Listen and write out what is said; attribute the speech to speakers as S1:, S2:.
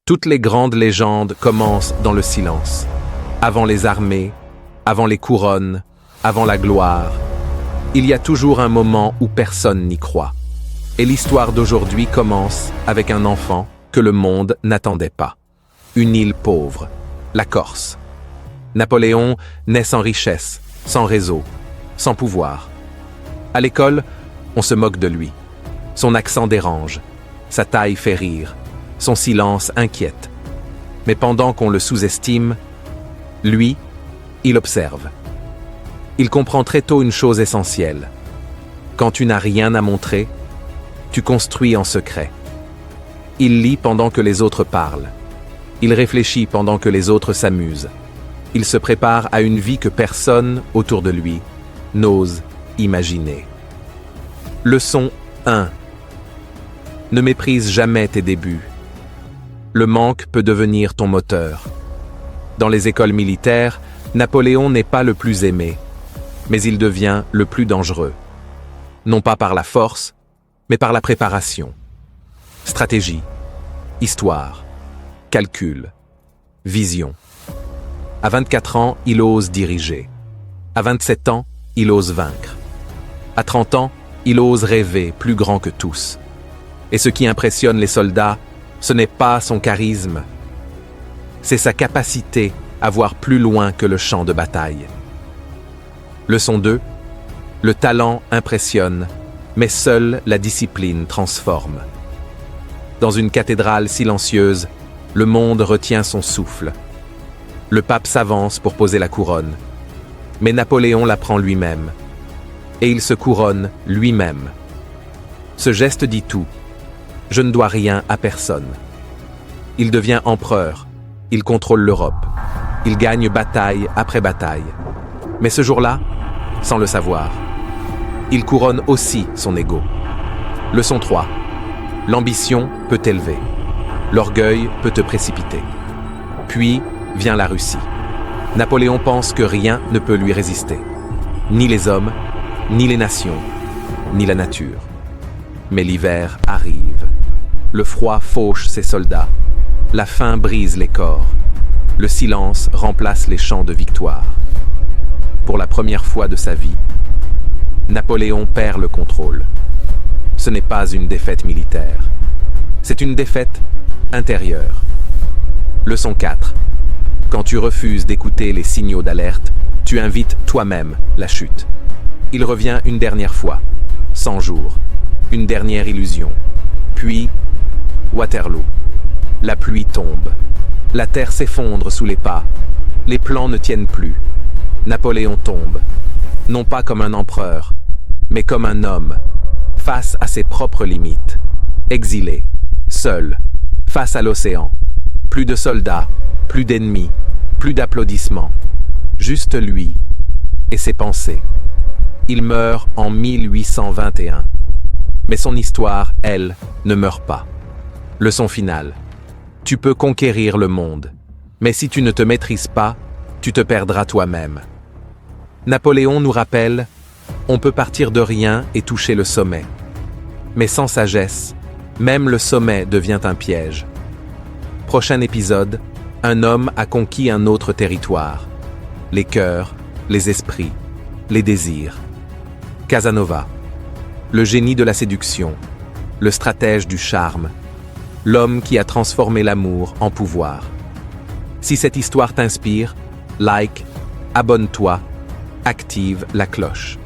S1: Toutes les grandes légendes commencent dans le silence. Avant les armées, avant les couronnes, avant la gloire. Il y a toujours un moment où personne n'y croit. Et l'histoire d'aujourd'hui commence avec un enfant que le monde n'attendait pas. Une île pauvre, la Corse. Napoléon naît sans richesse, sans réseau, sans pouvoir. À l'école, on se moque de lui. Son accent dérange, sa taille fait rire, son silence inquiète. Mais pendant qu'on le sous-estime, lui, il observe. Il comprend très tôt une chose essentielle. Quand tu n'as rien à montrer, tu construis en secret. Il lit pendant que les autres parlent. Il réfléchit pendant que les autres s'amusent. Il se prépare à une vie que personne autour de lui n'ose imaginer. Leçon 1. Ne méprise jamais tes débuts. Le manque peut devenir ton moteur. Dans les écoles militaires, Napoléon n'est pas le plus aimé, mais il devient le plus dangereux. Non pas par la force, mais par la préparation. Stratégie, histoire, calcul, vision. À 24 ans, il ose diriger. À 27 ans, il ose vaincre. À 30 ans, il ose rêver plus grand que tous. Et ce qui impressionne les soldats, ce n'est pas son charisme, c'est sa capacité à voir plus loin que le champ de bataille. Leçon 2. Le talent impressionne, mais seule la discipline transforme. Dans une cathédrale silencieuse, le monde retient son souffle. Le pape s'avance pour poser la couronne, mais Napoléon la prend lui-même, et il se couronne lui-même. Ce geste dit tout. Je ne dois rien à personne. Il devient empereur, il contrôle l'Europe, il gagne bataille après bataille. Mais ce jour-là, sans le savoir, il couronne aussi son ego. Leçon 3. L'ambition peut t'élever, l'orgueil peut te précipiter. Puis vient la Russie. Napoléon pense que rien ne peut lui résister. Ni les hommes, ni les nations, ni la nature. Mais l'hiver arrive. Le froid fauche ses soldats. La faim brise les corps. Le silence remplace les chants de victoire. Pour la première fois de sa vie, Napoléon perd le contrôle. Ce n'est pas une défaite militaire. C'est une défaite intérieure. Leçon 4. Quand tu refuses d'écouter les signaux d'alerte, tu invites toi-même la chute. Il revient une dernière fois, 100 jours, une dernière illusion. Puis, Waterloo. La pluie tombe. La terre s'effondre sous les pas. Les plans ne tiennent plus. Napoléon tombe. Non pas comme un empereur, mais comme un homme, face à ses propres limites. Exilé, seul, face à l'océan. Plus de soldats, plus d'ennemis, plus d'applaudissements. Juste lui et ses pensées. Il meurt en 1821. Mais son histoire, elle, ne meurt pas. Leçon finale. Tu peux conquérir le monde, mais si tu ne te maîtrises pas, tu te perdras toi-même. Napoléon nous rappelle, on peut partir de rien et toucher le sommet. Mais sans sagesse, même le sommet devient un piège. Prochain épisode, un homme a conquis un autre territoire. Les cœurs, les esprits, les désirs. Casanova. Le génie de la séduction, le stratège du charme, l'homme qui a transformé l'amour en pouvoir. Si cette histoire t'inspire, like, abonne-toi, active la cloche.